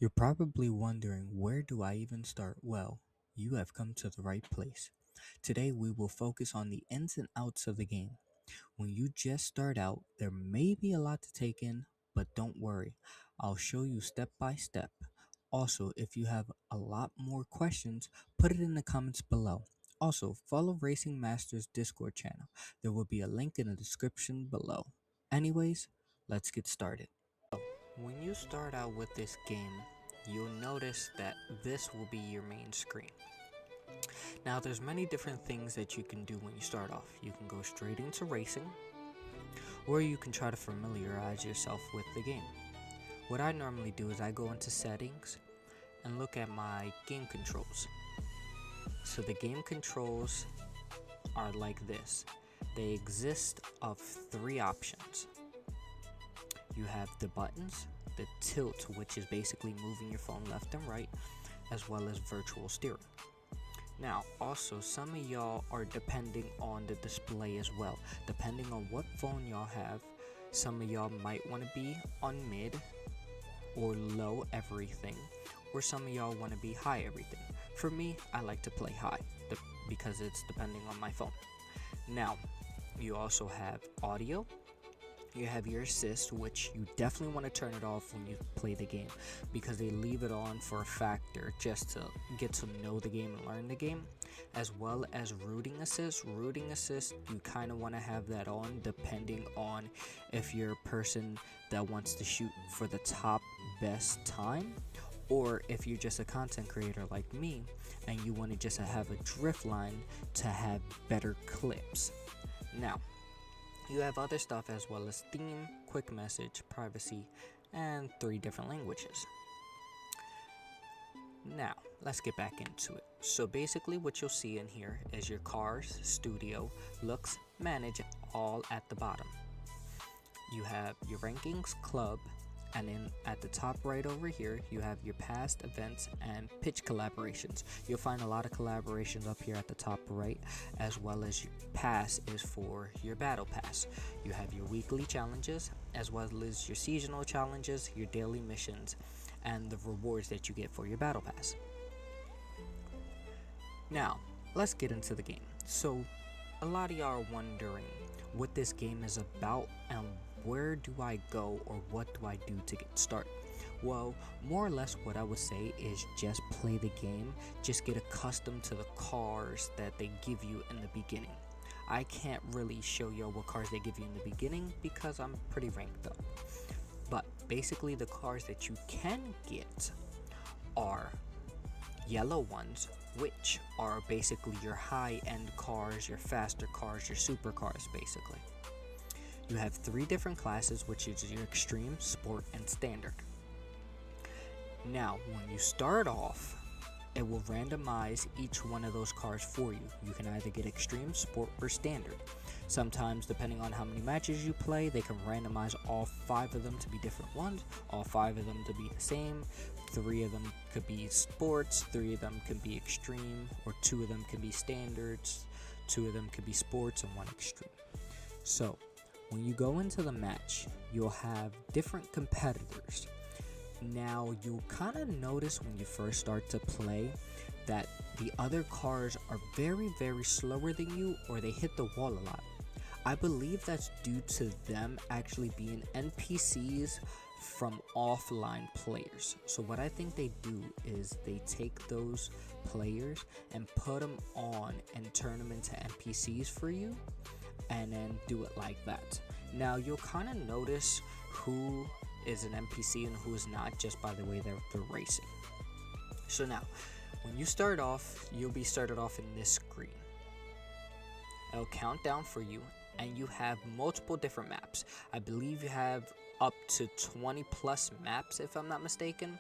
You're probably wondering, where do I even start? Well, you have come to the right place. Today we will focus on the ins and outs of the game. When you just start out, there may be a lot to take in, but don't worry. I'll show you step by step. Also, if you have a lot more questions, put it in the comments below. Also, follow Racing Masters Discord channel. There will be a link in the description below. Anyways, let's get started. When you start out with this game, you'll notice that this will be your main screen. Now there's many different things that you can do when you start off. You can go straight into racing, or you can try to familiarize yourself with the game. What I normally do is I go into settings and look at my game controls. So the game controls are like this. They exist of three options. You have the buttons, the tilt, which is basically moving your phone left and right, as well as virtual steering. Now, also, some of y'all are depending on the display as well. Depending on what phone y'all have, some of y'all might want to be on mid or low everything, or some of y'all want to be high everything. For me, I like to play high because it's depending on my phone. Now, you also have audio. You have your assist, which you definitely want to turn it off when you play the game, because they leave it on for a factor just to get to know the game and learn the game, as well as rooting assist. Rooting assist, you kind of want to have that on depending on if you're a person that wants to shoot for the top best time, or if you're just a content creator like me and you want to just have a drift line to have better clips. Now, you have other stuff as well as theme, quick message, privacy, and 3 different languages. Now, let's get back into it. So basically what you'll see in here is your cars, studio, looks, manage, all at the bottom. You have your rankings, club, and then at the top right over here, you have your past events and pitch collaborations. You'll find a lot of collaborations up here at the top right, as well as your pass is for your battle pass. You have your weekly challenges, as well as your seasonal challenges, your daily missions, and the rewards that you get for your battle pass. Now, let's get into the game. So, a lot of y'all are wondering what this game is about and where do I go or what do I do to get started? Well, more or less what I would say is just play the game, just get accustomed to the cars that they give you in the beginning. I can't really show you what cars they give you in the beginning because I'm pretty ranked up. But basically the cars that you can get are yellow ones, which are basically your high-end cars, your faster cars, your supercars basically. You have 3 different classes, which is your extreme, sport, and standard. Now, when you start off, it will randomize each one of those cars for you. You can either get extreme, sport, or standard. Sometimes, depending on how many matches you play, they can randomize all 5 of them to be different ones, all 5 of them to be the same, 3 of them could be sports, 3 of them could be extreme, or 2 of them can be standards, 2 of them could be sports, and 1 extreme. So, when you go into the match, you'll have different competitors. Now, you'll kind of notice when you first start to play that the other cars are very, very slower than you, or they hit the wall a lot. I believe that's due to them actually being NPCs from offline players. So what I think they do is they take those players and put them on and turn them into NPCs for you, and then do it like that. Now you'll kind of notice who is an NPC and who is not just by the way they're racing. So now, when you start off, you'll be started off in this screen. It'll count down for you, and you have multiple different maps. I believe you have up to 20 plus maps if I'm not mistaken.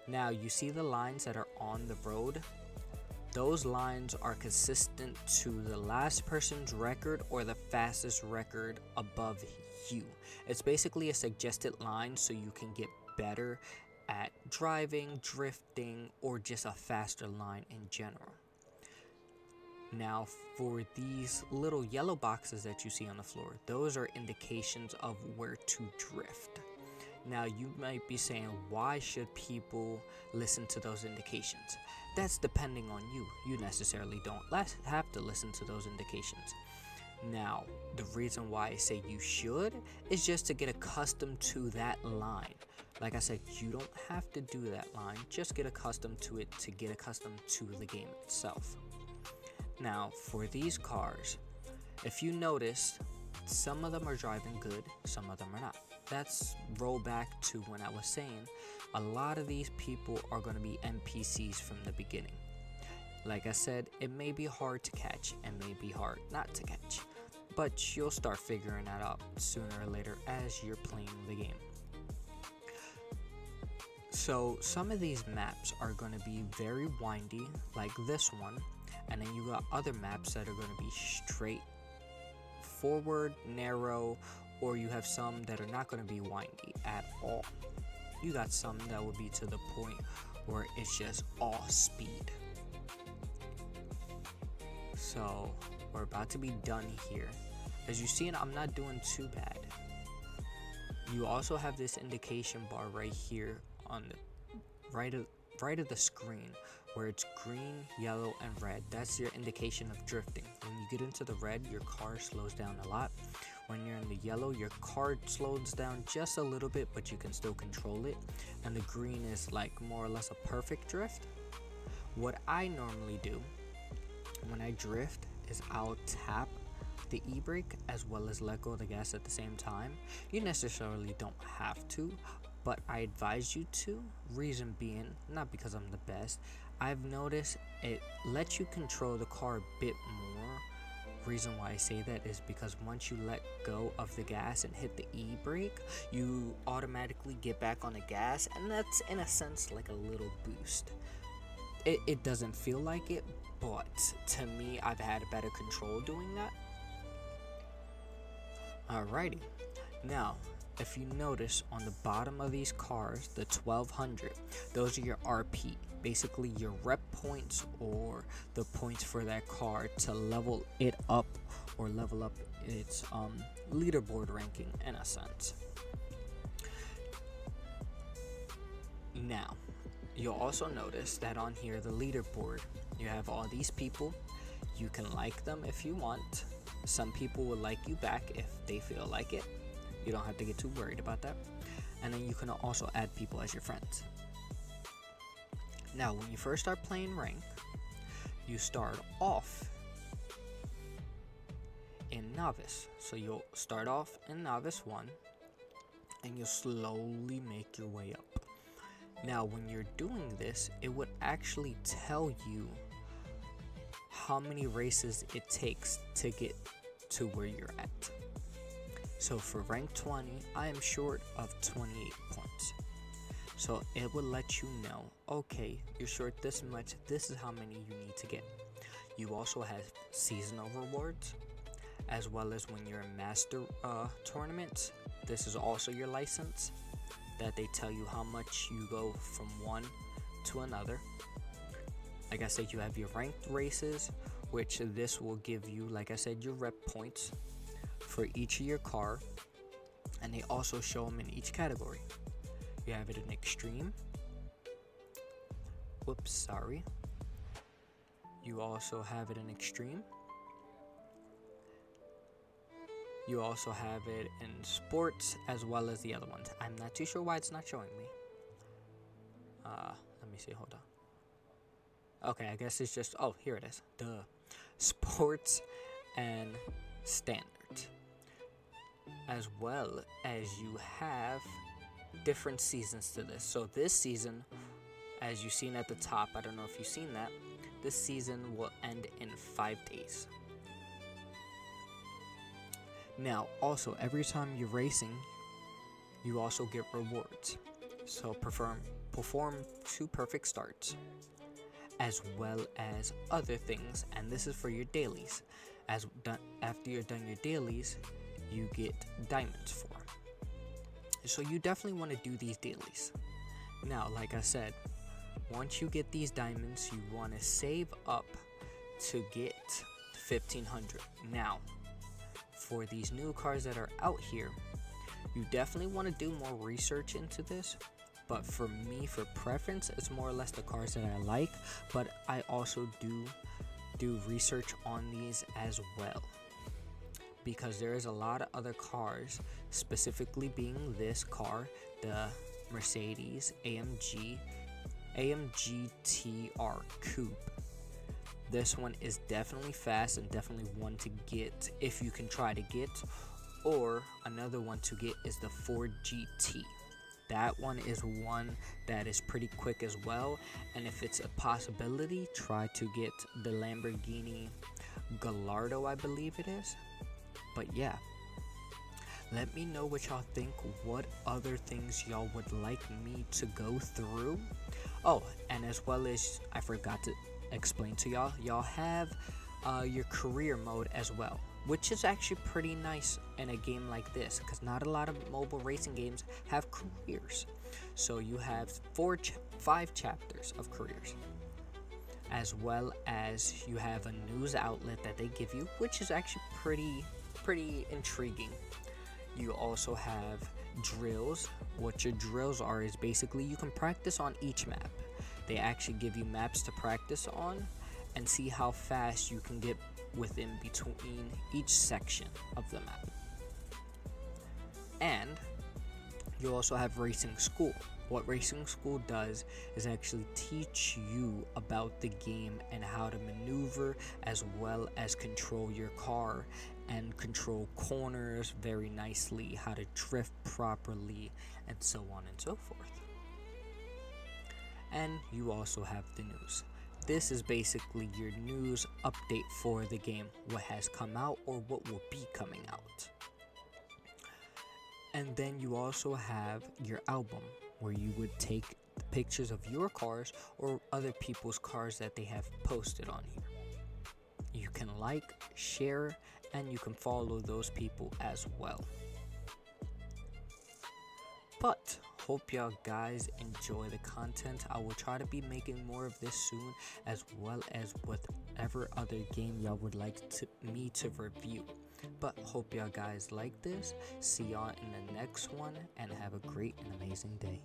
Now you see the lines that are on the road. Those lines are consistent to the last person's record or the fastest record above you. It's basically a suggested line so you can get better at driving, drifting, or just a faster line in general. Now, for these little yellow boxes that you see on the floor, those are indications of where to drift. Now you might be saying, why should people listen to those indications? That's depending on you. You necessarily don't have to listen to those indications. Now, the reason why I say you should is just to get accustomed to that line. Like I said, you don't have to do that line, just get accustomed to it to get accustomed to the game itself. Now, for these cars, if you notice, some of them are driving good, some of them are not. That's roll back to when I was saying a lot of these people are going to be NPCs from the beginning. Like I said, it may be hard to catch and may be hard not to catch, but you'll start figuring that out sooner or later as you're playing the game. So some of these maps are going to be very windy, like this one, and then you got other maps that are going to be straight forward, narrow, or you have some that are not going to be windy at all. You got some that will be to the point where it's just all speed. So we're about to be done here. As you see, I'm not doing too bad. You also have this indication bar right here on the right of the screen where it's green, yellow, and red. That's your indication of drifting. When you get into the red, your car slows down a lot. When you're in the yellow, your car slows down just a little bit, but you can still control it. And the green is like more or less a perfect drift. What I normally do when I drift is I'll tap the e-brake as well as let go of the gas at the same time. You necessarily don't have to, but I advise you to. Reason being, not because I'm the best, I've noticed it lets you control the car a bit more. Reason why I say that is because once you let go of the gas and hit the e-brake, you automatically get back on the gas, and that's in a sense like a little boost. It doesn't feel like it, but to me, I've had better control doing that. Alrighty, now if you notice on the bottom of these cars, the 1200, those are your RP, basically your rep points or the points for that car to level it up or level up its leaderboard ranking in a sense. Now, you'll also notice that on here, the leaderboard, you have all these people. You can like them if you want. Some people will like you back if they feel like it. You don't have to get too worried about that. And then you can also add people as your friends. Now, when you first start playing rank, you start off in novice. So you'll start off in novice 1 and you'll slowly make your way up. Now, when you're doing this, it would actually tell you how many races it takes to get to where you're at. So for rank 20, I am short of 28 points. So it will let you know, okay, you're short this much, this is how many you need to get. You also have seasonal rewards, as well as when you're in master tournaments. This is also your license, that they tell you how much you go from one to another. Like I said, you have your ranked races, which this will give you, like I said, your rep points for each of your car, and they also show them in each category. You have it in extreme. You also have it in extreme. You also have it in sports as well as the other ones. I'm not too sure why it's not showing me. Let me see, hold on. Okay, I guess it's just, oh, here it is. Duh. Sports and standard. As well as you have different seasons to this. So this season, as you've seen at the top, I don't know if you've seen that, this season will end in 5 days. Now, also, every time you're racing, you also get rewards. So perform 2 perfect starts, as well as other things, and this is for your dailies. After you're done your dailies, you get diamonds for. So you definitely want to do these dailies. Now, like I said, once you get these diamonds, you want to save up to get 1500. Now, for these new cars that are out here, You definitely want to do more research into this, but for me, for preference, it's more or less the cars that I like, but I also do research on these as well, because there is a lot of other cars, specifically being this car, the Mercedes AMG TR Coupe. This one is definitely fast and definitely one to get if you can try to get, or another one to get is the Ford GT. That one is one that is pretty quick as well, and if it's a possibility, try to get the Lamborghini Gallardo, I believe it is. But yeah, let me know what y'all think, what other things y'all would like me to go through. Oh, and as well as I forgot to explain to y'all have your career mode as well, which is actually pretty nice in a game like this, because not a lot of mobile racing games have careers. So you have 5 chapters of careers, as well as you have a news outlet that they give you, which is actually pretty intriguing. You also have drills. What your drills are is basically you can practice on each map. They actually give you maps to practice on and see how fast you can get within between each section of the map. And you also have racing school. What racing school does is actually teach you about the game and how to maneuver, as well as control your car and control corners very nicely, how to drift properly, and so on and so forth. And you also have the news. This is basically your news update for the game, what has come out or what will be coming out. And then you also have your album, where you would take pictures of your cars or other people's cars that they have posted on here. You can like, share, and you can follow those people as well. But hope y'all guys enjoy the content. I will try to be making more of this soon, as well as whatever other game y'all would like me to review. But hope y'all guys like this. See y'all in the next one, and have a great and amazing day.